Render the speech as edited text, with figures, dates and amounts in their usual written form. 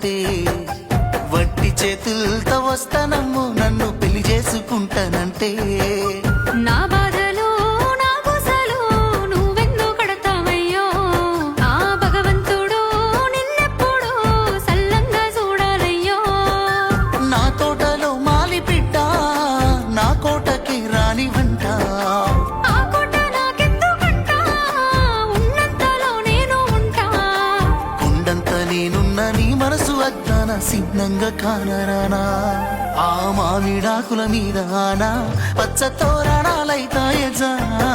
వస్తానంటే వట్టి చేతులతో వస్తానమ్ము నన్ను పెళ్లి చేసుకుంటానంటే నా బాధలు నా గుసలు నువ్వెందుకు కడతావయ్యో ఆ భగవంతుడు నిన్నెప్పుడు సల్లంగా చూడాలయ్యో నా తోటలో మాలి పిట్ట నా కోటకి రానివంట ఆ కోట నాకెందుకంట ఉన్నంతలో నేను ఉంటా కొండంత నేనున్న నీ మనసు అద్దాన సిద్ధంగా కానరానా ఆ మామిడాకుల మీద ఆనా పచ్చ తోరణాలైతాయ జానా